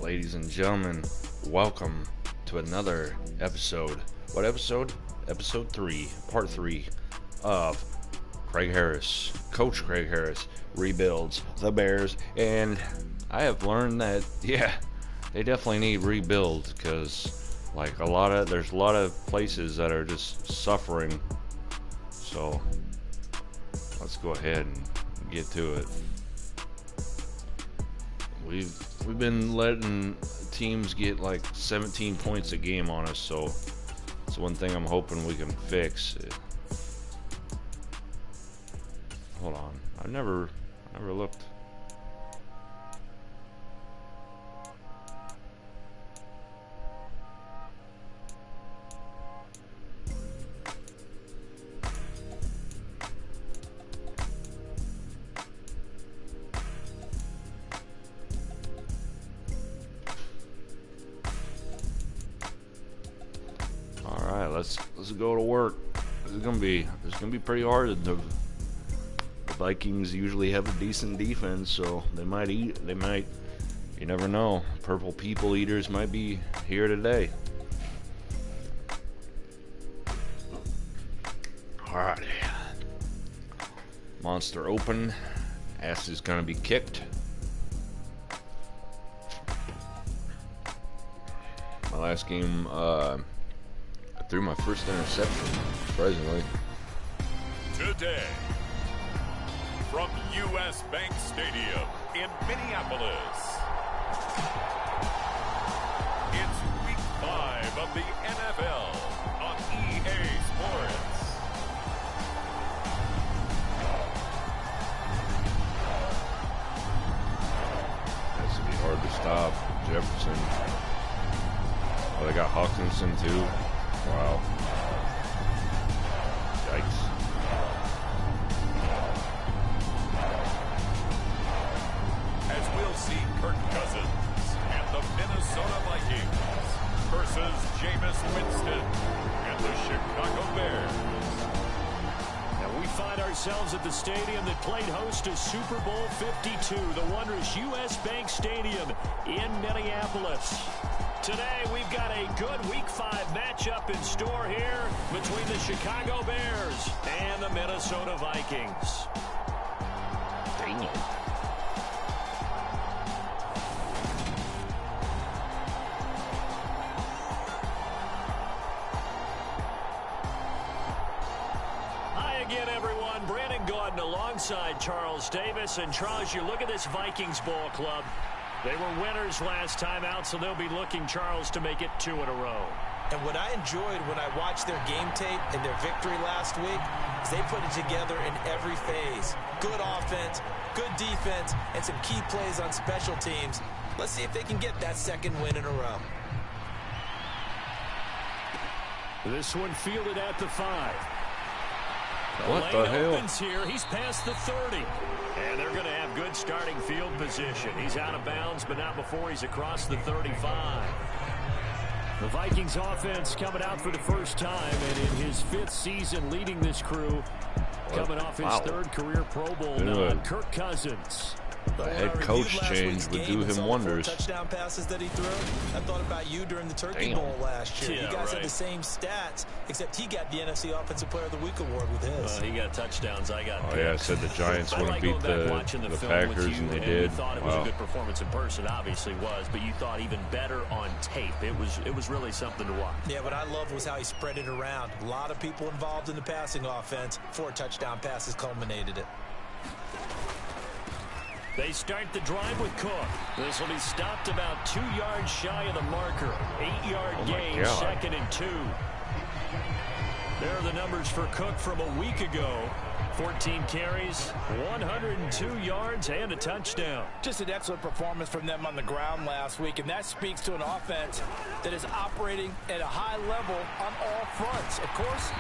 Ladies and gentlemen, welcome to another episode. What episode? Episode 3, part 3 of Craig Harris. Coach Craig Harris rebuilds the Bears. And I have learned that, they definitely need rebuild because there's a lot of places that are just suffering. So let's go ahead and get to it. We've been letting teams get like 17 points a game on us, so it's one thing I'm hoping we can fix. Hold on, I never looked. Let's go to work. It's gonna be pretty hard. The Vikings usually have a decent defense, so they might. You never know. Purple people eaters might be here today. All right. Monster open. Ass is gonna be kicked. My last game. Threw my first interception, surprisingly. Today, from U.S. Bank Stadium in Minneapolis, it's Week 5 of the NFL on EA Sports. This would be hard to stop. Jefferson. Oh, they got Hawkinson too. Wow. Yikes. As we'll see Kirk Cousins and the Minnesota Vikings versus Jameis Winston and the Chicago Bears. Now we find ourselves at the stadium that played host to Super Bowl 52, the wondrous U.S. Bank Stadium in Minneapolis. Today, we've got a good Week 5 matchup in store here between the Chicago Bears and the Minnesota Vikings. Dang it. Hi again, everyone. Brandon Gordon alongside Charles Davis. And Charles, you look at this Vikings ball club. They were winners last time out, so they'll be looking, Charles, to make it 2 in a row. And what I enjoyed when I watched their game tape and their victory last week is they put it together in every phase. Good offense, good defense, and some key plays on special teams. Let's see if they can get that second win in a row. This one fielded at the 5. What the hell? Opens here. He's past the 30. And they're going to have good starting field position. He's out of bounds, but not before he's across the 35. The Vikings offense coming out for the first time, and in his 5th season leading this crew, coming off his 3rd career Pro Bowl nod, Kirk Cousins. The head coach change would do him wonders. Touchdown passes that he threw. I thought about you during the Turkey Bowl last year. Yeah, you guys had the same stats, except he got the NFC Offensive Player of the Week award with his. He got touchdowns. I got. Oh yeah, I said the Giants wouldn't beat the Packers, and they did. You thought it was a good performance in person, obviously was, but you thought even better on tape. It was really something to watch. Yeah, what I loved was how he spread it around. A lot of people involved in the passing offense. 4 touchdown passes culminated it. They start the drive with Cook. This will be stopped about 2 yards shy of the marker. 8-yard gain, 2nd and 2. There are the numbers for Cook from a week ago. 14 carries, 102 yards, and a touchdown. Just an excellent performance from them on the ground last week, and that speaks to an offense that is operating at a high level on all fronts. Of course,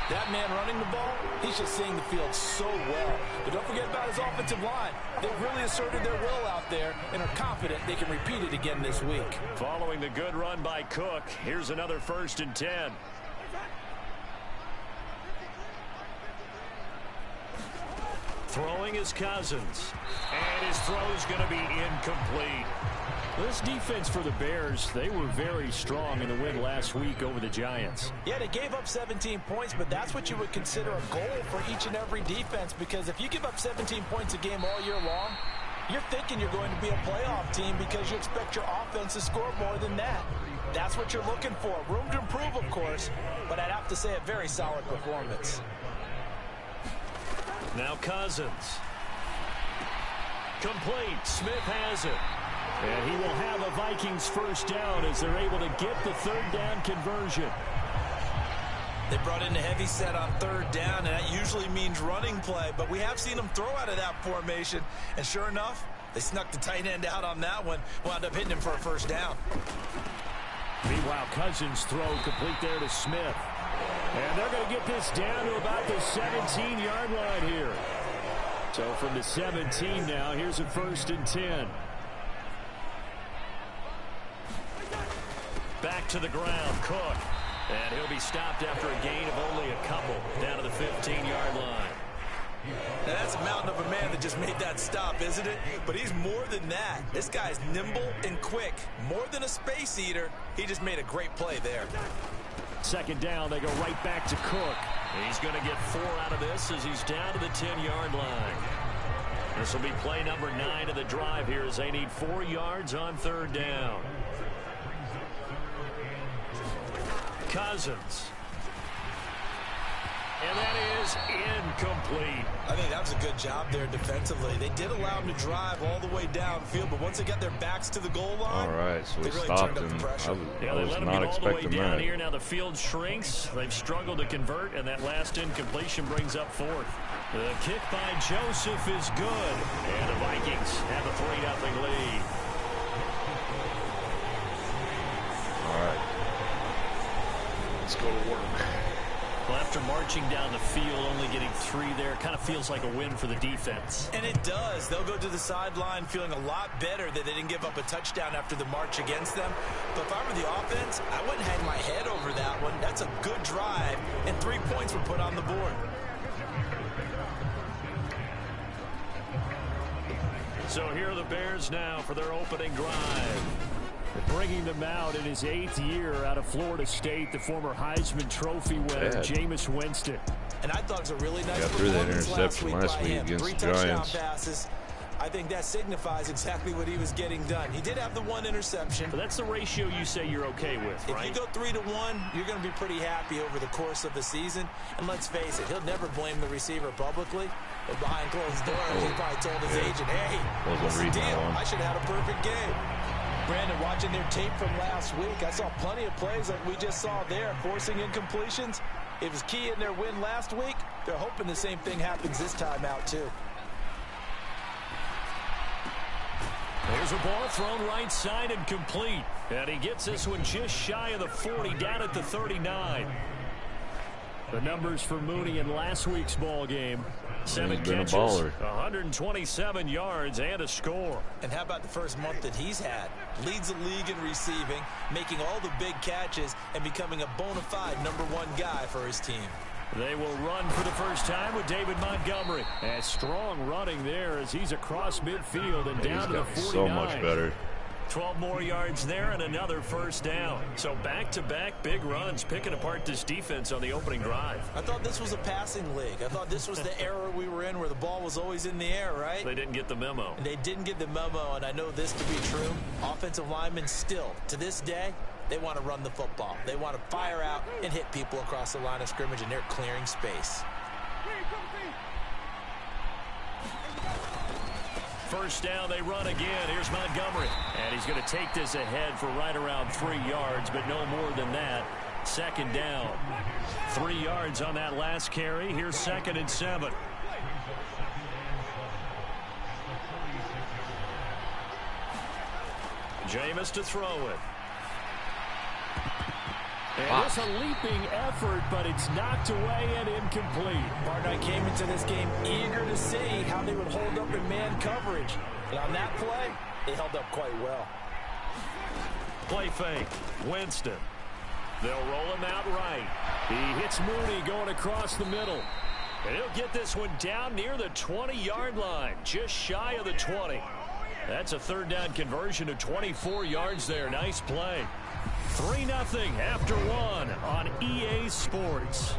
that man running the ball, he's just seeing the field so well. But don't forget about his offensive line. They've really asserted their will out there and are confident they can repeat it again this week. Following the good run by Cook, here's another 1st and 10. Throwing is Cousins. And his throw is going to be incomplete. This defense for the Bears, they were very strong in the win last week over the Giants. Yeah, they gave up 17 points, but that's what you would consider a goal for each and every defense, because if you give up 17 points a game all year long, you're thinking you're going to be a playoff team because you expect your offense to score more than that. That's what you're looking for. Room to improve, of course, but I'd have to say a very solid performance. Now Cousins. Complete. Smith has it. And he will have a Vikings first down as they're able to get the third down conversion. They brought in a heavy set on third down, and that usually means running play, but we have seen them throw out of that formation, and sure enough, they snuck the tight end out on that one, wound up hitting him for a first down. Meanwhile, Cousins throw complete there to Smith. And they're going to get this down to about the 17-yard line here. So from the 17 now, here's a 1st and 10. Back to the ground, Cook. And he'll be stopped after a gain of only a couple down to the 15-yard line. Now that's a mountain of a man that just made that stop, isn't it? But he's more than that. This guy's nimble and quick. More than a space eater. He just made a great play there. 2nd down, they go right back to Cook. He's going to get 4 out of this as he's down to the 10-yard line. This will be play number 9 of the drive here as they need 4 yards on 3rd down. Cousins. And that is incomplete. I think that was a good job there defensively. They did allow him to drive all the way downfield, but once they got their backs to the goal line, all right, so they we really stopped turned up him. the pressure. Yeah, they let him get all the way down here. Now the field shrinks. They've struggled to convert, and that last incompletion brings up 4th. The kick by Joseph is good, and the Vikings have a 3-0 lead. All right. Let's go to work. Well, after marching down the field, only getting 3 there, kind of feels like a win for the defense. And it does. They'll go to the sideline feeling a lot better that they didn't give up a touchdown after the march against them. But if I were the offense, I wouldn't hang my head over that one. That's a good drive, and 3 points were put on the board. So here are the Bears now for their opening drive. Bringing them out in his 8th year out of Florida State, the former Heisman Trophy winner, Jameis Winston. And I thought it was a really nice through that performance interception last week against 3 the touchdown Giants. passes. I think that signifies exactly what he was getting done. He did have the 1 interception. But that's the ratio you say you're okay with, right? If you go 3-to-1, you're going to be pretty happy over the course of the season. And let's face it, he'll never blame the receiver publicly. But behind closed doors, he probably told his agent, hey, what's the deal? I should have had a perfect game. Brandon, watching their tape from last week, I saw plenty of plays like we just saw there, forcing incompletions. It was key in their win last week. They're hoping the same thing happens this time out, too. There's a ball thrown right side and complete. And he gets this one just shy of the 40, down at the 39. The numbers for Mooney in last week's ball game. 7 catches, 127 yards, and a score. And how about the first month that he's had? Leads the league in receiving, making all the big catches, and becoming a bona fide #1 guy for his team. They will run for the first time with David Montgomery. And strong running there as he's across midfield and down to the 49. So much better. 12 more yards there and another first down. So back-to-back big runs, picking apart this defense on the opening drive. I thought this was a passing league. I thought this was the era we were in where the ball was always in the air, right? They didn't get the memo. And they didn't get the memo, and I know this to be true. Offensive linemen still, to this day, they want to run the football. They want to fire out and hit people across the line of scrimmage, and they're clearing space. First down, they run again. Here's Montgomery. And he's going to take this ahead for right around 3 yards, but no more than that. 2nd down. 3 yards on that last carry. Here's 2nd and 7. Jameis to throw it. And it's a leaping effort, but it's knocked away and incomplete. Partner, I came into this game eager to see how they would hold up in man coverage. And on that play, they held up quite well. Play fake. Winston. They'll roll him out right. He hits Mooney going across the middle. And he'll get this one down near the 20-yard line, just shy of the 20. That's a third down conversion of 24 yards there. Nice play. 3-0 after one on EA Sports.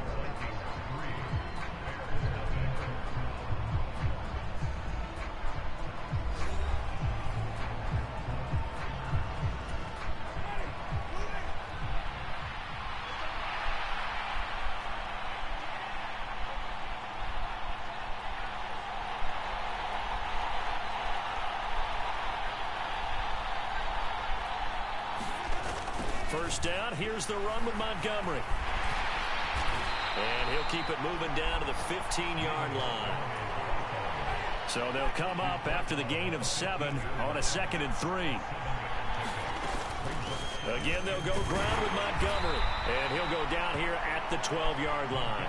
First down, here's the run with Montgomery. And he'll keep it moving down to the 15-yard line. So they'll come up after the gain of 7 on a 2nd and 3. Again, they'll go ground with Montgomery. And he'll go down here at the 12-yard line.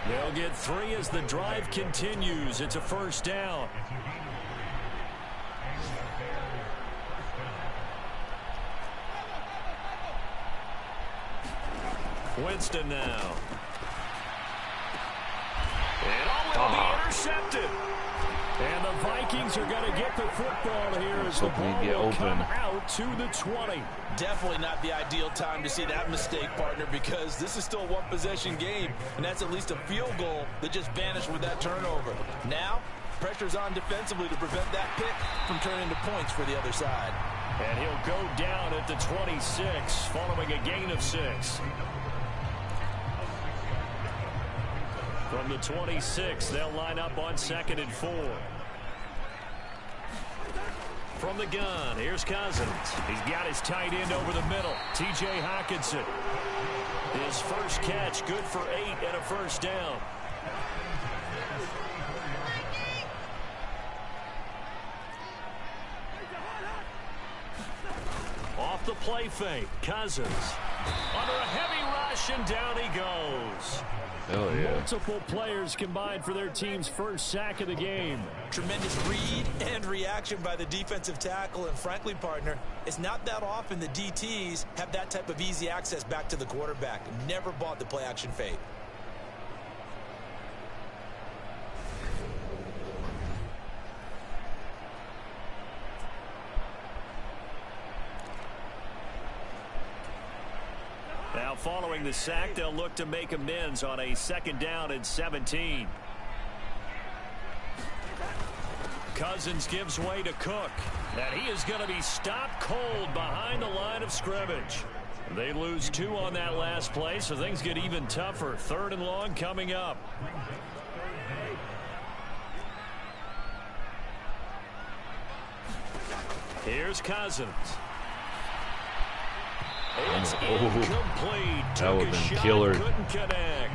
They'll get 3 as the drive continues. It's a first down. Winston now. And all will be intercepted. And the Vikings are going to get the football here as the ball will come out to the 20. Definitely not the ideal time to see that mistake, partner, because this is still a one-possession game, and that's at least a field goal that just vanished with that turnover. Now, pressure's on defensively to prevent that pick from turning into points for the other side. And he'll go down at the 26 following a gain of 6. From the 26, they'll line up on 2nd and 4. From the gun, here's Cousins. He's got his tight end over the middle, T.J. Hockenson. His first catch, good for 8 and a first down. Off the play fake, Cousins. Under a heavy rush, and down he goes. Oh, yeah. Multiple players combined for their team's first sack of the game. Tremendous read and reaction by the defensive tackle, and frankly, partner, it's not that often the DTs have that type of easy access back to the quarterback. Never bought the play action fake. Now following the sack, they'll look to make amends on a 2nd down and 17. Cousins gives way to Cook. And he is going to be stopped cold behind the line of scrimmage. They lose 2 on that last play, so things get even tougher. 3rd and long coming up. Here's Cousins. It's incomplete. That would have been killer. Couldn't connect.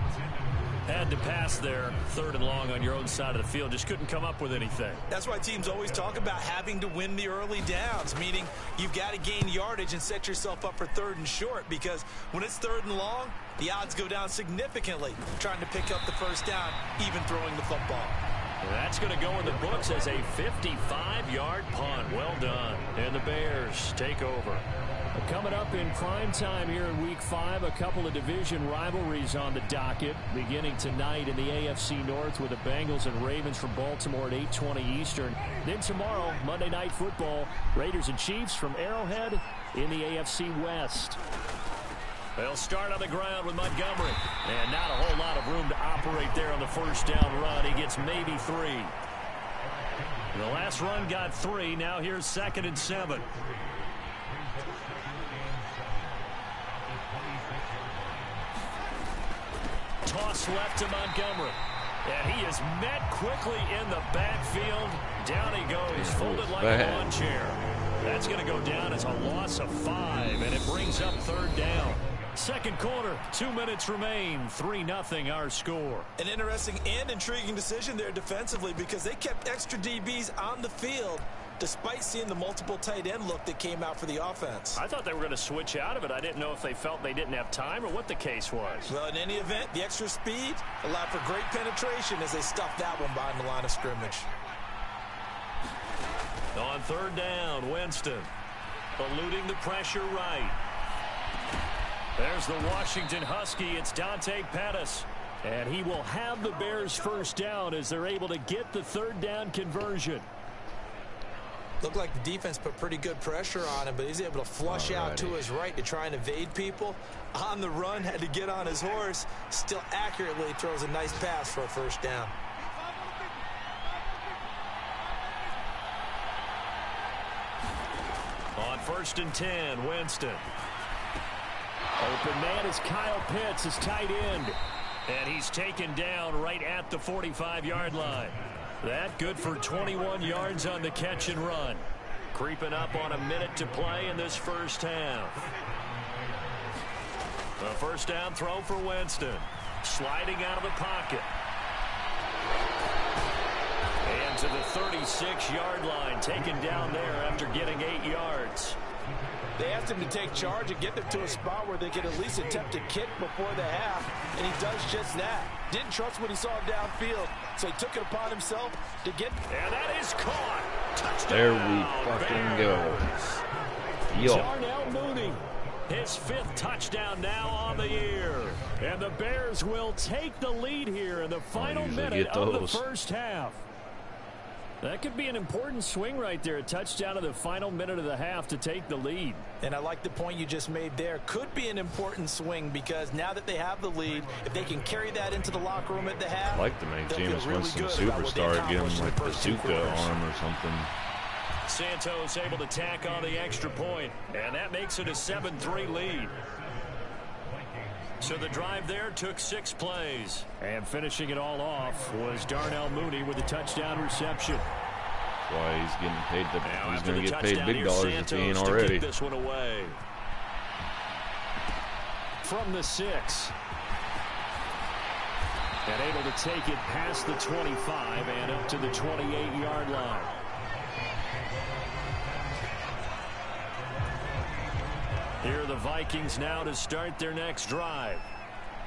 Had to pass there. 3rd and long on your own side of the field. Just couldn't come up with anything. That's why teams always talk about having to win the early downs, meaning you've got to gain yardage and set yourself up for 3rd and short, because when it's 3rd and long, the odds go down significantly trying to pick up the first down, even throwing the football. That's going to go in the books as a 55-yard punt. Well done. And the Bears take over. Coming up in prime time here in Week 5, a couple of division rivalries on the docket. Beginning tonight in the AFC North with the Bengals and Ravens from Baltimore at 8:20 Eastern. Then tomorrow, Monday Night Football, Raiders and Chiefs from Arrowhead in the AFC West. They'll start on the ground with Montgomery. And not a whole lot of room to operate there on the first down run. He gets maybe 3. The last run got 3. Now here's 2nd and 7. Toss left to Montgomery. And he is met quickly in the backfield. Down he goes, folded like a lawn chair. That's going to go down as a loss of 5, and it brings up 3rd down. Second quarter, 2 minutes remain. 3-0 our score. An interesting and intriguing decision there defensively, because they kept extra DBs on the field despite seeing the multiple tight end look that came out for the offense. I thought they were going to switch out of it. I didn't know if they felt they didn't have time or what the case was. Well, in any event, the extra speed allowed for great penetration as they stuffed that one behind the line of scrimmage. On 3rd down, Winston eluding the pressure right. There's the Washington Husky. It's Dante Pettis. And he will have the Bears first down as they're able to get the 3rd down conversion. Looked like the defense put pretty good pressure on him, but he's able to flush out to his right to try and evade people. On the run, had to get on his horse. Still accurately throws a nice pass for a first down. On 1st and 10, Winston. Open man is Kyle Pitts, his tight end. And he's taken down right at the 45-yard line. That good for 21 yards on the catch and run. Creeping up on a minute to play in this first half. A first down throw for Winston. Sliding out of the pocket. And to the 36-yard line. Taken down there after getting 8 yards. They asked him to take charge and get them to a spot where they could at least attempt to kick before the half, and he does just that. Didn't trust what he saw downfield, so he took it upon himself to get. And that is caught. Touchdown. There we fucking go. Yo. Darnell Mooney, his 5th touchdown now on the year. And the Bears will take the lead here in the final minute of the first half. That could be an important swing right there. A touchdown in the final minute of the half to take the lead. And I like the point you just made there. Could be an important swing because now that they have the lead, if they can carry that into the locker room at the half, I'd like to make Jameis Winston a superstar again, like bazooka arm or something. Santos able to tack on the extra point, and that makes it a 7-3 lead. So the drive there took 6 plays. And finishing it all off was Darnell Mooney with a touchdown reception. That's why he's getting paid. He's going to get paid big dollars if he ain't already. This one away. From the 6. And able to take it past the 25 and up to the 28-yard line. Here are the Vikings now to start their next drive.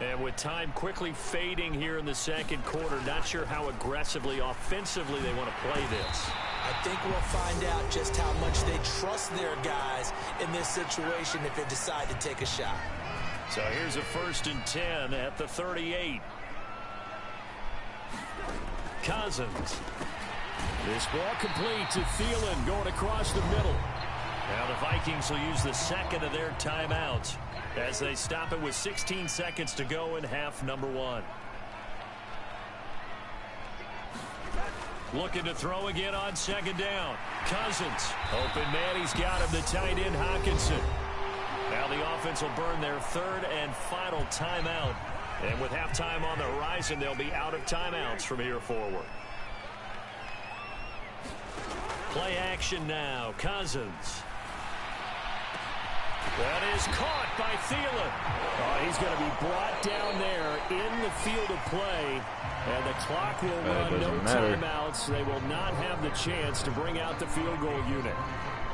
And with time quickly fading here in the second quarter, not sure how aggressively, offensively they want to play this. I think we'll find out just how much they trust their guys in this situation if they decide to take a shot. So here's a 1st and 10 at the 38. Cousins. This ball complete to Thielen going across the middle. Now the Vikings will use the second of their timeouts as they stop it with 16 seconds to go in half number 1. Looking to throw again on 2nd down. Cousins. Open man, he's got him, the tight end Hawkinson. Now the offense will burn their 3rd and final timeout. And with halftime on the horizon, they'll be out of timeouts from here forward. Play action now. Cousins. That is caught by Thielen. He's going to be brought down there in the field of play. And the clock will run, no timeouts. They will not have the chance to bring out the field goal unit.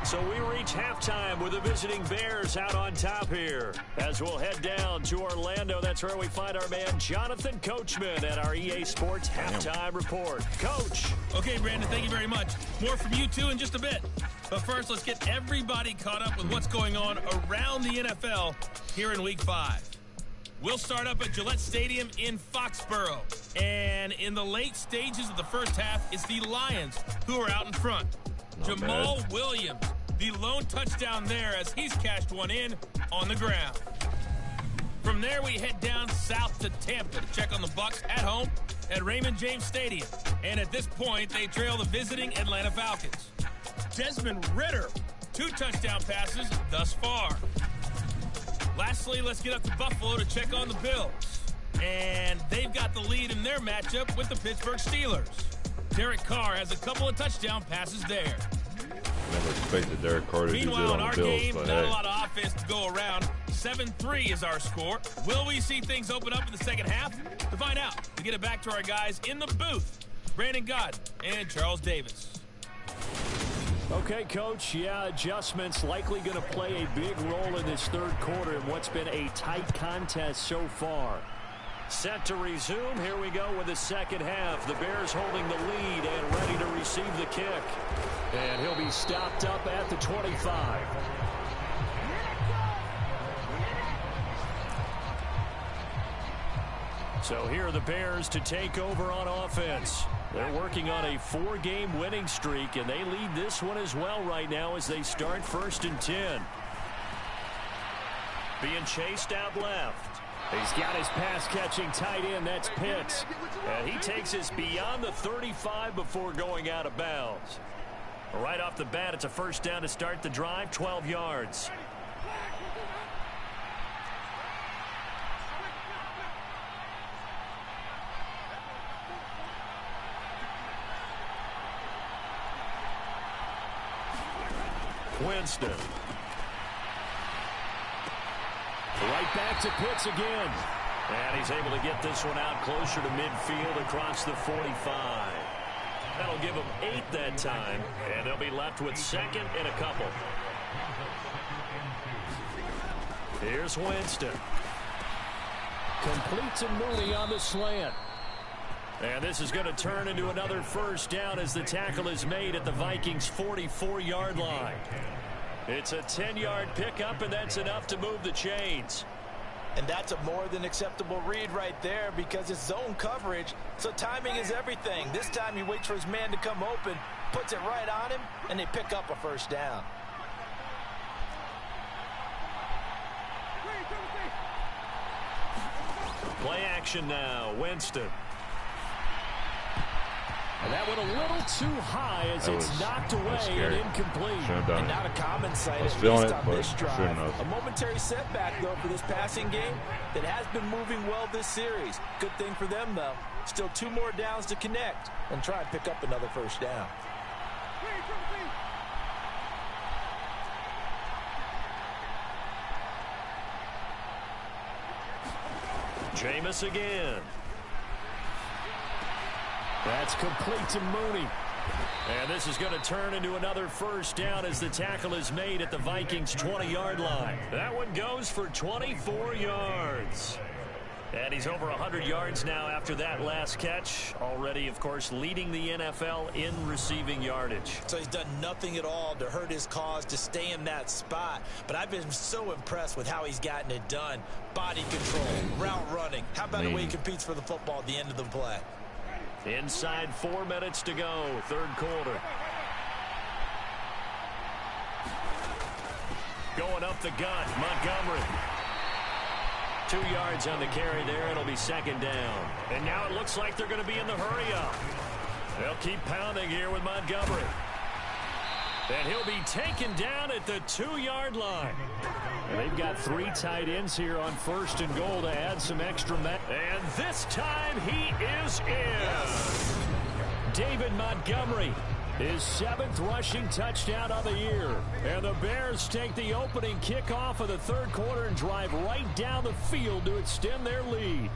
So we reach halftime with the visiting Bears out on top here. As we'll head down to Orlando, that's where we find our man Jonathan Coachman at our EA Sports Halftime Report. Coach. Okay, Brandon, thank you very much. More from you two in just a bit. But first, let's get everybody caught up with what's going on around the NFL here in Week 5. We'll start up at Gillette Stadium in Foxborough. And in the late stages of the first half, it's the Lions who are out in front. Jamal Williams, the lone touchdown there as he's cashed one in on the ground. From there, we head down south to Tampa to check on the Bucs at home at Raymond James Stadium. And at this point, they trail the visiting Atlanta Falcons. Desmond Ridder, 2 touchdown passes thus far. Lastly, let's get up to Buffalo to check on the Bills. And they've got the lead in their matchup with the Pittsburgh Steelers. Derek Carr has a couple of touchdown passes there. Never expected Derek Carr to do that on the Bills. Meanwhile, in our game, not a lot of offense to go around. 7-3 is our score. Will we see things open up in the second half? To find out, we get it back to our guys in the booth, Brandon Gott and Charles Davis. Okay, Coach, adjustments likely going to play a big role in this third quarter in what's been a tight contest so far. Set to resume. Here we go with the second half. The Bears holding the lead and ready to receive the kick. And he'll be stopped up at the 25. So here are the Bears to take over on offense. They're working on a 4-game winning streak, and they lead this one as well right now as they start 1st and 10. Being chased out left. He's got his pass-catching tight end. That's Pitts. And he takes us beyond the 35 before going out of bounds. Right off the bat, it's a 1st down to start the drive, 12 yards. Winston. Right back to Pitts again. And he's able to get this one out closer to midfield across the 45. That'll give them 8 that time, and they'll be left with 2nd and a couple. Here's Winston. Complete to Mooney on the slant. And this is going to turn into another 1st down as the tackle is made at the Vikings' 44-yard line. It's a 10-yard pickup, and that's enough to move the chains. And that's a more than acceptable read right there because it's zone coverage, so timing is everything. This time he waits for his man to come open, puts it right on him, and they pick up a 1st down. Play action now, Winston. And that went a little too high as it's knocked away and incomplete. And not a common sight, I was at feeling least it, on but this drive. shouldn't have. A momentary setback, though, for this passing game that has been moving well this series. Good thing for them, though. Still 2 more downs to connect and try and pick up another 1st down. Jameis again. That's complete to Mooney. And this is going to turn into another 1st down as the tackle is made at the Vikings' 20-yard line. That one goes for 24 yards. And he's over 100 yards now after that last catch. Already, of course, leading the NFL in receiving yardage. So he's done nothing at all to hurt his cause to stay in that spot. But I've been so impressed with how he's gotten it done. Body control, route running. How about the way he competes for the football at the end of the play? Inside 4 minutes to go, 3rd quarter. Going up the gut, Montgomery. 2 yards on the carry there. It'll be 2nd down. And now it looks like they're going to be in the hurry-up. They'll keep pounding here with Montgomery. And he'll be taken down at the 2-yard line. And they've got 3 tight ends here on 1st and goal to add some extra men. And this time he is in. David Montgomery, his 7th rushing touchdown of the year. And the Bears take the opening kickoff of the 3rd quarter and drive right down the field to extend their lead.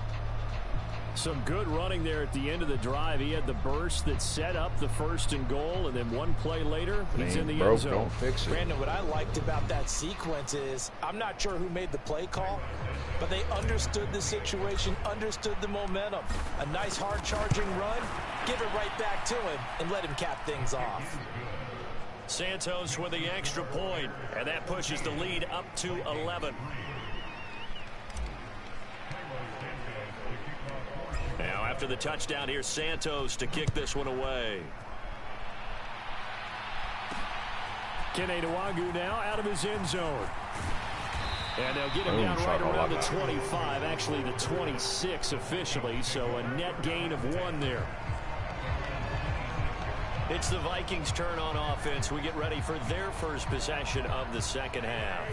Some good running there at the end of the drive. He had the burst that set up the 1st and goal, and then 1 play later, he's in the end zone. Don't fix it. Brandon, what I liked about that sequence is I'm not sure who made the play call, but they understood the situation, understood the momentum. A nice hard-charging run, give it right back to him, and let him cap things off. Santos with the extra point, and that pushes the lead up to 11. Now after the touchdown, here's Santos to kick this one away. Kene Nwangu now out of his end zone. And they'll get him down right around the 25, actually the 26 officially, so a net gain of 1 there. It's the Vikings' turn on offense. We get ready for their first possession of the 2nd half.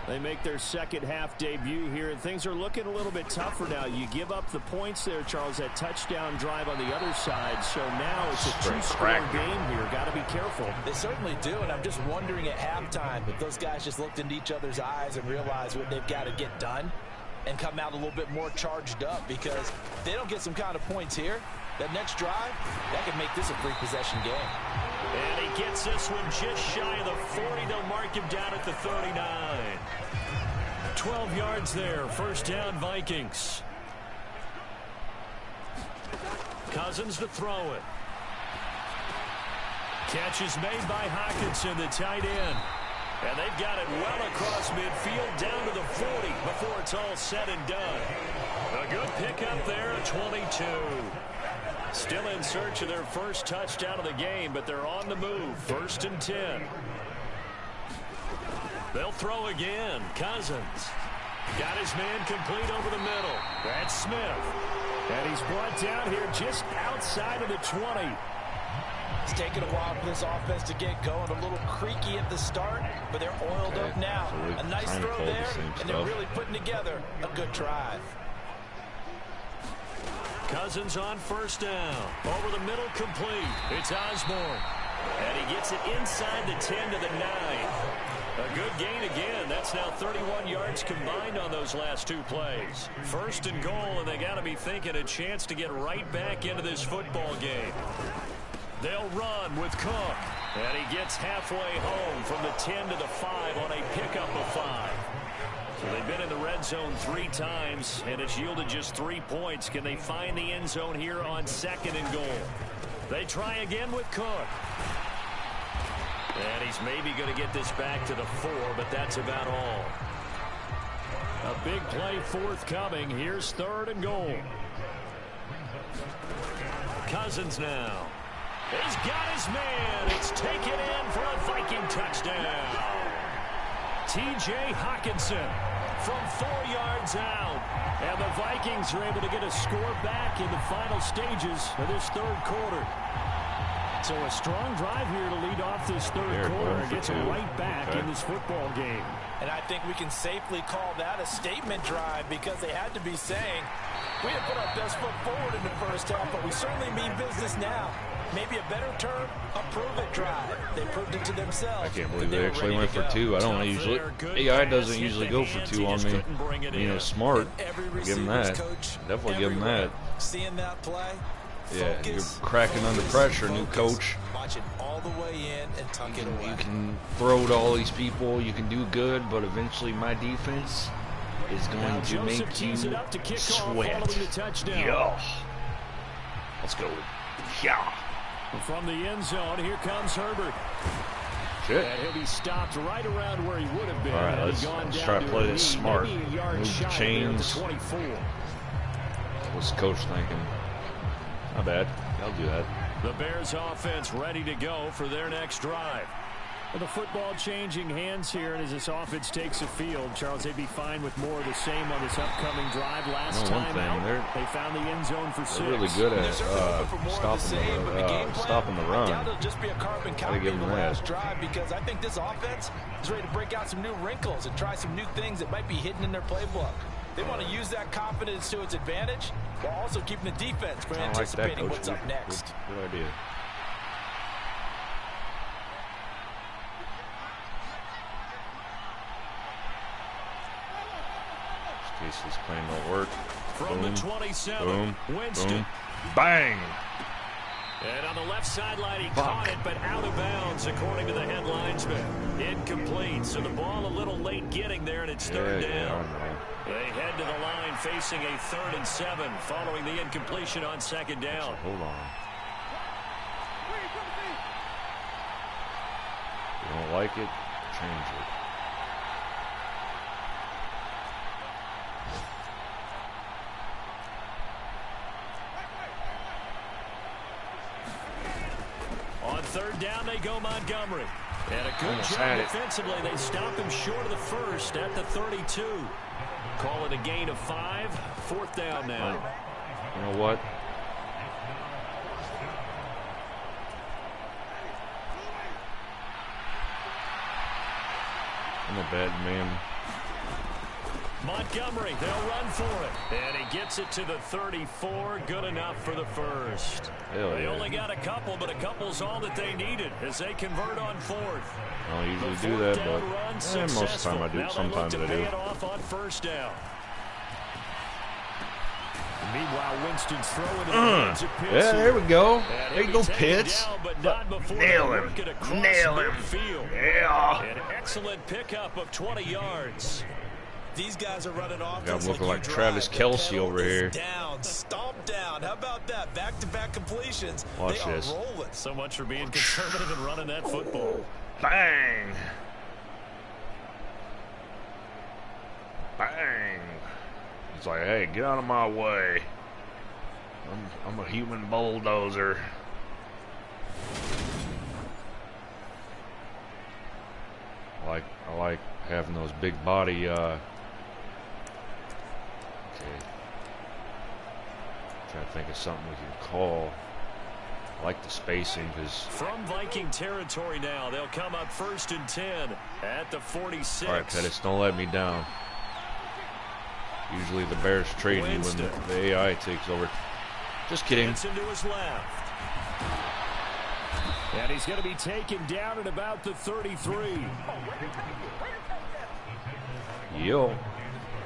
They make their 2nd half debut here, and things are looking a little bit tougher now. You give up the points there, Charles, that touchdown drive on the other side. So now it's a 2-score game here. Got to be careful. They certainly do, and I'm just wondering at halftime if those guys just looked into each other's eyes and realized what they've got to get done and come out a little bit more charged up, because if they don't get some kind of points here, that next drive, that could make this a 3-possession game. And he gets this one just shy of the 40. They'll mark him down at the 39. 12 yards there. 1st down, Vikings. Cousins to throw it. Catch is made by Hockenson, the tight end. And they've got it well across midfield down to the 40 before it's all said and done. A good pickup there, 22. Still in search of their first touchdown of the game, but they're on the move. 1st and 10. They'll throw again. Cousins. Got his man complete over the middle. That's Smith. And he's brought down here just outside of the 20. It's taken a while for this offense to get going. A little creaky at the start, but they're oiled up now. So a nice throw there, and they're really putting together a good drive. Cousins on 1st down. Over the middle, complete. It's Osborne. And he gets it inside the 10 to the 9. A good gain again. That's now 31 yards combined on those last 2 plays. 1st and goal, and they got to be thinking a chance to get right back into this football game. They'll run with Cook. And he gets halfway home from the 10 to the 5 on a pickup of 5. So they've been in the red zone 3 times, and it's yielded just 3 points. Can they find the end zone here on 2nd and goal? They try again with Cook. And he's maybe going to get this back to the 4, but that's about all. A big play forthcoming. Here's 3rd and goal. Cousins now. He's got his man. It's taken in for a Viking touchdown. T.J. Hawkinson from 4 yards out. And the Vikings are able to get a score back in the final stages of this 3rd quarter. So a strong drive here to lead off this 3rd quarter and gets them right back in this football game. And I think we can safely call that a statement drive because they had to be saying, we didn't put our best foot forward in the 1st half, but we certainly mean business now. Maybe a better term, a prove-it drive. They proved it to themselves. I can't believe they actually went for 2. I don't usually. AI doesn't usually go for 2 on me. You know, smart. Give him that. Definitely give him that. Seeing that play. Yeah, you're cracking under pressure, new coach. Watch it all the way in and tuck it away. You can throw to all these people. You can do good, but eventually my defense is going to make you sweat. Yeah. Let's go. Yeah. From the end zone, here comes Herbert. Shit. And he'll be stopped right around where he would have been. All right, let's try to play this smart. Move the chains. What's the coach thinking? Not bad. I'll do that. The Bears offense ready to go for their next drive. Well, the football changing hands here, and as this offense takes the field, Charles, they'd be fine with more of the same on this upcoming drive. Last time out, they found the end zone for 6. They're really good at stopping the run. It'll just be a carbon copy of the last drive because I think this offense is ready to break out some new wrinkles and try some new things that might be hidden in their playbook. They want to use that confidence to its advantage while also keeping the defense from anticipating what's up next. Good idea. Casey's playing don't work. From Boom. the 27, Boom. Winston. Boom. Bang! And on the left sideline, he caught it, but out of bounds, according to the head linesman. Incomplete, so the ball a little late getting there, and it's 3rd down. They head to the line facing a 3rd and 7 following the incompletion on 2nd down. Hold on. If you don't like it, change it. On 3rd down, they go Montgomery. And a good job defensively. They stop him short of the 1st at the 32. Call it a gain of 5. 4th down now. You know what? I'm a bad man. Montgomery, they'll run for it. And he gets it to the 34. Good enough for the 1st. They only got a couple, but a couple's all that they needed as they convert on 4th. I don't usually do that, but most of the time I do. Now Sometimes I do. Pay it off on 1st down. Meanwhile, Winston's throwing to the hands of Pitts. Yeah, there we go. And There you go, Pitts. Nail him. Nail him. Yeah. An excellent pickup of 20 yards. These guys are running off. I'm looking like Travis Kelce over here. Down, stomp down. How about that? Back-to-back completions. Watch they this. Are rolling. So much for being conservative and running that football. Bang. Bang! It's like, hey, get out of my way. I'm a human bulldozer. I like having those big body. Okay. Trying to think of something we can call. I like the spacing because. From Viking territory now, they'll come up 1st and 10 at the 46. All right, Pettis, don't let me down. Usually the Bears trade you when the AI takes over. Just kidding. Into his left. And he's going to be taken down at about the 33. Yo.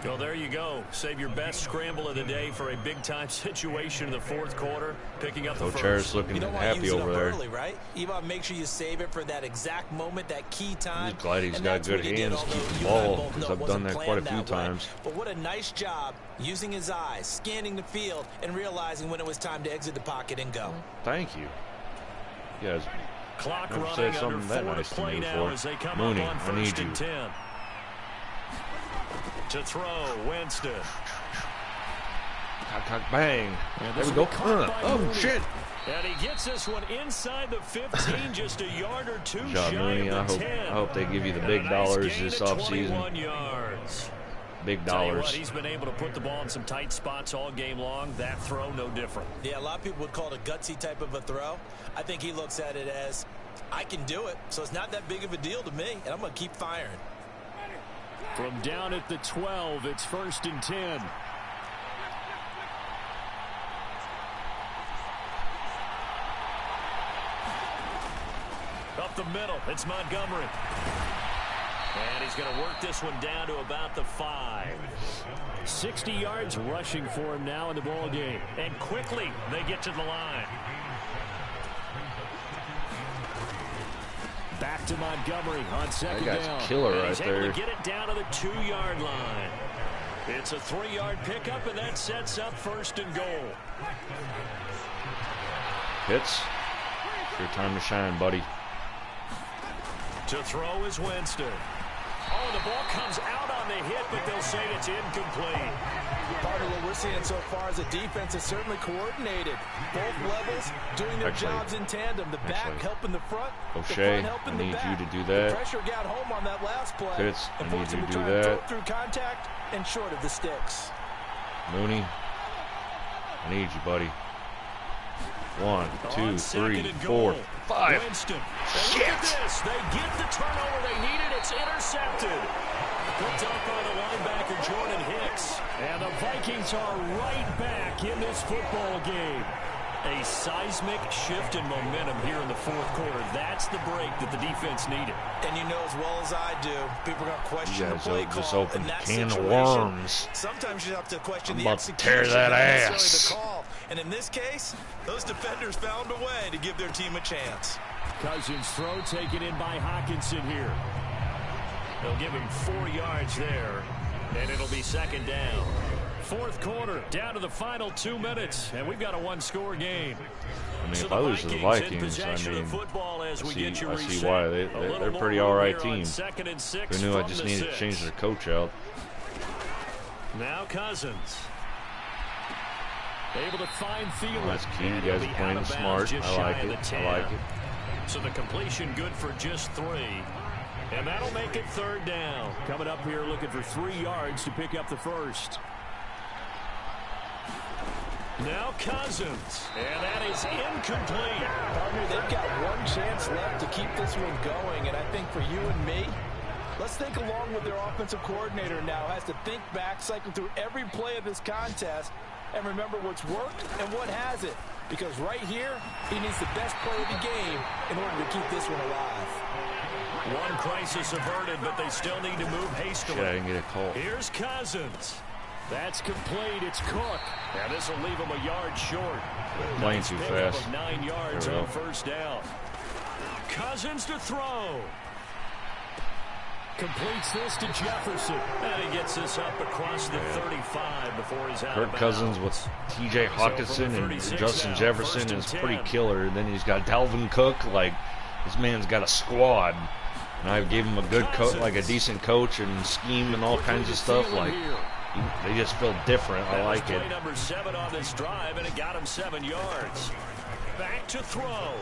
Well, there you go. Save your best scramble of the day for a big-time situation in the 4th quarter. Picking up the first. Harris looking happy over there. Early, right? You want to make sure you save it for that exact moment, that key time. I'm just glad he's got good hands to keep the ball, because I've done that quite a few times. But what a nice job using his eyes, scanning the field, and realizing when it was time to exit the pocket and go. Thank you. You guys Clock never running said something that nice to me before. Mooney, I need you. 10. To throw, Winston. Bang. There we go. Oh, shit. And he gets this one inside the 15, just a yard or two Job, shy Mooney. of the 10. I hope they give you the big dollars this offseason. 21 yards. Big Tell you dollars. what, he's been able to put the ball in some tight spots all game long. That throw, no different. Yeah, a lot of people would call it a gutsy type of a throw. I think he looks at it as, I can do it, so it's not that big of a deal to me, and I'm going to keep firing. From down at the 12, it's 1st and 10. Up the middle, it's Montgomery. And he's going to work this one down to about the 5. 60 yards rushing for him now in the ball game. And quickly, they get to the line. Back to Montgomery on 2nd down. That guy's killer right there. Able to get it down to the 2-yard line. It's a 3-yard pickup, and that sets up 1st and goal. Pitts, it's your time to shine, buddy. To throw is Winston. Oh, the ball comes out on the hit, but they'll say it's incomplete. Part of what we're seeing so far is the defense is certainly coordinated. Both levels doing their jobs in tandem. The back helping the front, the front helping the back. I need you to do that. The pressure got home on that last play. Pitts, I need you to do that. that. Through contact and short of the sticks. Mooney, I need you, buddy. 1, 2, 3, 4, 5. Winston. Look at this. They get the turnover they needed. It's intercepted. Picked up by the linebacker, Jordan Hicks. And the Vikings are right back in this football game. A seismic shift in momentum here in the 4th quarter. That's the break that the defense needed. And you know as well as I do, people are going to question the play call. Just open a can of worms. Sometimes you have to question the execution. Tear that ass. The call. And in this case, those defenders found a way to give their team a chance. Cousins' throw taken in by Hawkinson here. They'll give him 4 yards there, and it'll be 2nd down. 4th quarter, down to the final 2 minutes, and we've got a 1-score game. I mean, if I lose to the Vikings, I see why. They're a pretty all-right team. Who knew I just needed to change their coach out? Now Cousins. Able to find Thielen. That's key. You guys are playing smart. I like it. I like it. So the completion good for just 3. And that'll make it 3rd down. Coming up here looking for 3 yards to pick up the first. Now Cousins. And that is incomplete. Partner, they've got one chance left to keep this one going. And I think for you and me, let's think along with their offensive coordinator now. Has to think back, cycle through every play of this contest, and remember what's worked and what hasn't. Because right here, he needs the best play of the game in order to keep this one alive. One crisis averted, but they still need to move hastily. Yeah, I didn't get a call. Here's Cousins. That's complete. It's Cook. Now this will leave him a yard short. Playing too fast. 9 yards on 1st down. Cousins to throw. Completes this to Jefferson. And he gets this up across the 35 before he's out. Kirk Cousins with T.J. Hawkinson and Justin Jefferson is pretty killer. Then he's got Dalvin Cook. Like, this man's got a squad. And I gave him a good coach, like a decent coach and scheme and all kinds of stuff. Like, they just feel different. I like it. Number 7 on this drive, and it got him 7 yards. Back to throw.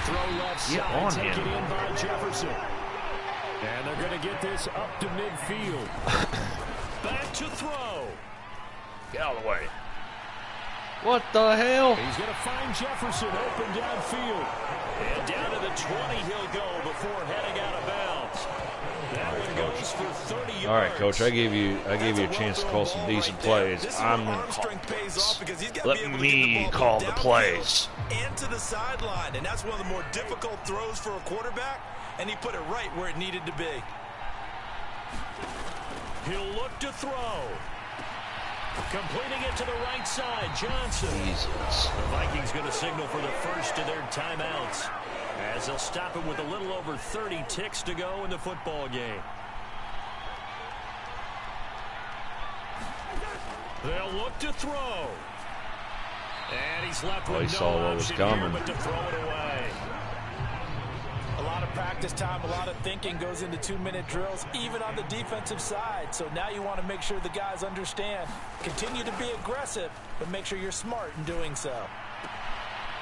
Throw left side, taken in by Jefferson. And they're going to get this up to midfield. Back to throw. Get out of the way. What the hell? He's going to find Jefferson open downfield. And down to the 20 he'll go before heading out of bounds. That one goes for 30 yards. All right, Coach, I gave you a chance to call some decent plays. I'm going to call plays. Let me call the plays. And to the sideline, and that's one of the more difficult throws for a quarterback, and he put it right where it needed to be. He'll look to throw. Completing it to the right side, Johnson. Jesus. The Vikings going to signal for the first of their timeouts, as they'll stop it with a little over 30 ticks to go in the football game. They'll look to throw. And he's left with he saw what was coming. But to throw it away. A lot of practice time, a lot of thinking goes into 2-minute drills, even on the defensive side. So now you want to make sure the guys understand. Continue to be aggressive, but make sure you're smart in doing so.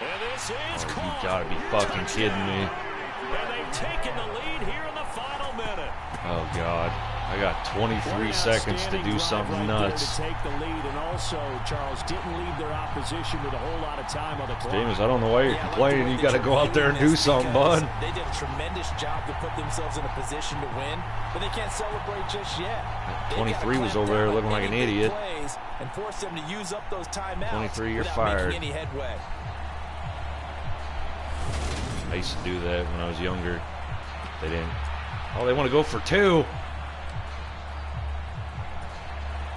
And this is You gotta be fucking kidding me. And they've taken the lead here in the final minute. Oh, God. I got 23 seconds to do something nuts. To take the lead, and also, Charles, didn't leave their opposition with a whole lot of time on the clock. James, I don't know why you're complaining. You got to go out there and do something, bud. They did a tremendous job to put themselves in a position to win, but they can't celebrate just yet. 23 was over there looking like an idiot. And force them to use up those timeouts 23, you're without fired. making any headway. I used to do that when I was younger. They didn't. Oh, they want to go for 2.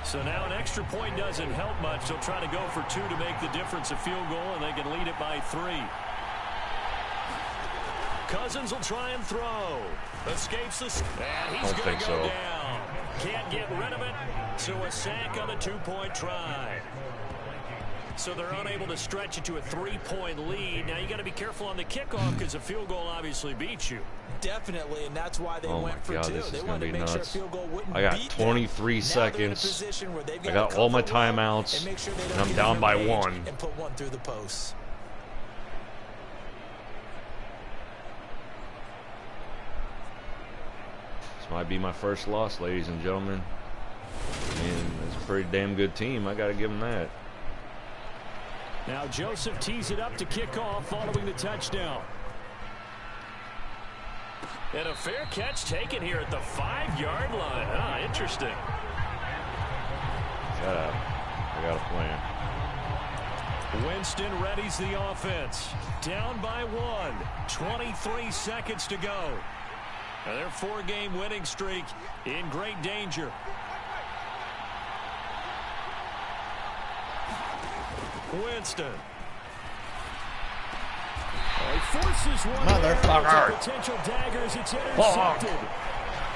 So now an extra point doesn't help much. They'll try to go for 2 to make the difference a field goal, and they can lead it by 3. Cousins will try and throw. Escapes the... And he's going to go down. Can't get rid of it. So a sack on the 2-point try. So they're unable to stretch it to a 3-point lead. Now you got to be careful on the kickoff because a field goal obviously beats you. Definitely, and that's why they went for 2. This they is wanted gonna to be make nuts. sure a field goal wouldn't I got beat 23 seconds. I got all my timeouts, and I'm down by 1. And put 1 through the posts. This might be my first loss, ladies and gentlemen. I mean, it's a pretty damn good team. I got to give them that. Now Joseph tees it up to kick off following the touchdown. And a fair catch taken here at the 5-yard line. Ah, interesting. Shut up. I got a plan. Winston readies the offense. Down by 1. 23 seconds to go. And their 4-game winning streak in great danger. Winston. He forces one. Motherfucker. Potential daggers. It's intercepted.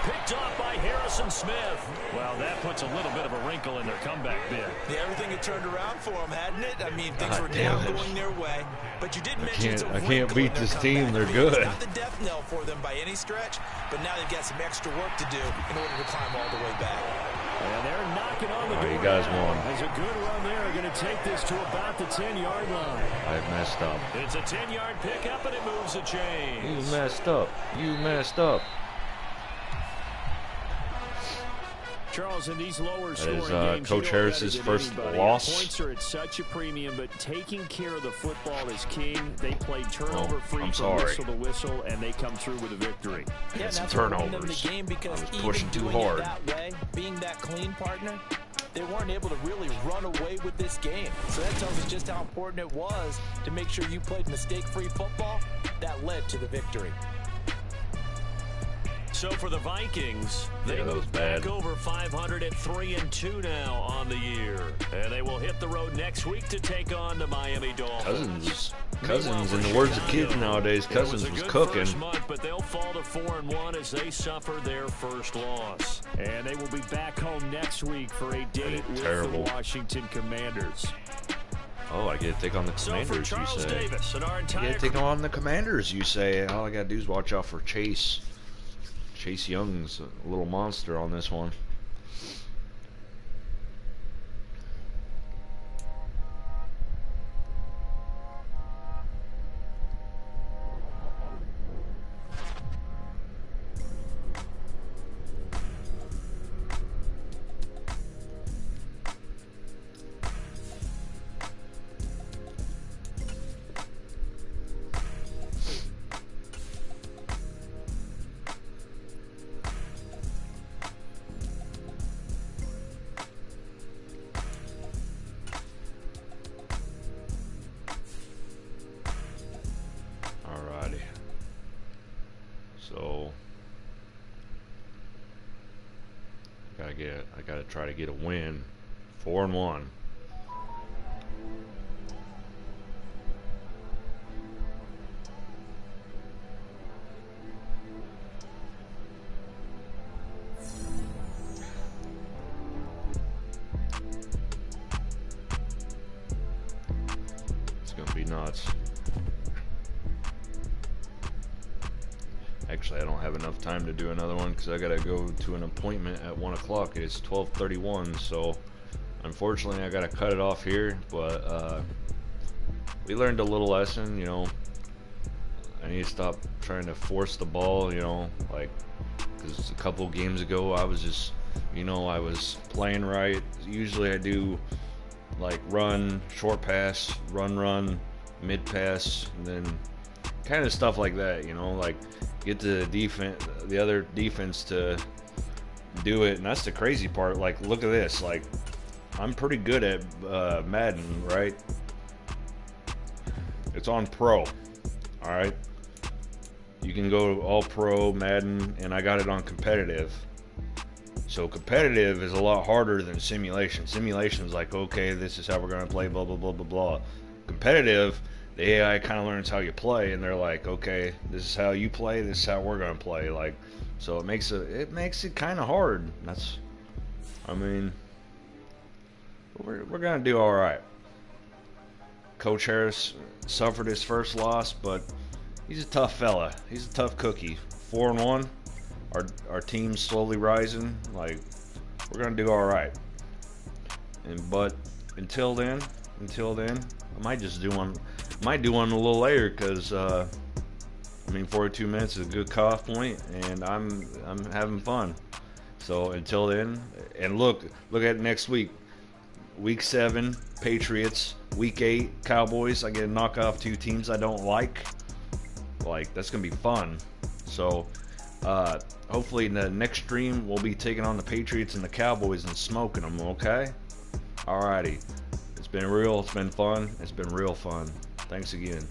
Picked off by Harrison Smith. Well, that puts a little bit of a wrinkle in their comeback bid. Yeah, everything had turned around for them, hadn't it? I mean, things were now going their way. But you did mention it's a I can't beat this team. They're good. It's not the death knell for them by any stretch, but now they've got some extra work to do in order to climb all the way back. And they're knocking on the door. You guys won. There's a good run there. Going to take this to about the 10-yard line. I messed up. It's a 10-yard pickup, and it moves the chains. You messed up. You messed up. Charles, in these lower scoring games, Coach Harris's first loss. Points are at such a premium, but taking care of the football is king. They played turnover-free from whistle to whistle, and they come through with a victory. Yeah, some that's what won them turnovers. the game because I was even pushing too doing hard. it that way, being that clean partner, they weren't able to really run away with this game. So that tells us just how important it was to make sure you played mistake-free football. That led to the victory. So for the Vikings, they move back over 500 at 3-2 now on the year. And they will hit the road next week to take on the Miami Dolphins. Cousins, in the words of kids nowadays, Cousins was cooking. Month, but they'll fall to 4-1 as they suffer their first loss. And they will be back home next week for a date with the Washington Commanders. Oh, I get to take on the Commanders, you say. Davis and our I get to take on the Commanders, you say. All I got to do is watch out for Chase. Chase Young's a little monster on this one. So I gotta try to get a win. 4-1. It's gonna be nuts. Actually, I don't have enough time to do another one because I gotta go to an appointment at 1 o'clock. It's 12:31, so unfortunately I gotta cut it off here. But we learned a little lesson, you know. I need to stop trying to force the ball, you know, like, because a couple games ago I was just, you know, I was playing right. Usually I do like run, short pass, run, mid pass, and then kind of stuff like that, you know, like get the other defense to do it. And that's the crazy part. Like, look at this. Like, I'm pretty good at Madden, right? It's on Pro. All right, you can go all Pro Madden, and I got it on competitive. So competitive is a lot harder than simulation. Simulation is like, okay, this is how we're gonna play, blah blah blah blah blah. Competitive, the AI kind of learns how you play, and they're like, okay, this is how you play, this is how we're gonna play. Like, so it makes it kind of hard. That's, I mean, we're gonna do all right. Coach Harris suffered his first loss, but he's a tough fella. He's a tough cookie. 4-1. Our team's slowly rising. Like, we're gonna do all right. But until then, I might just do one. Might do one a little later because I mean, 42 minutes is a good cutoff point, and I'm having fun. So until then, and look at next week. Week 7, Patriots. Week 8, Cowboys. I get to knock off 2 teams I don't like. Like, that's gonna be fun. So hopefully in the next stream we'll be taking on the Patriots and the Cowboys and smoking them. Okay. Alrighty. It's been real. It's been fun. It's been real fun. Thanks again.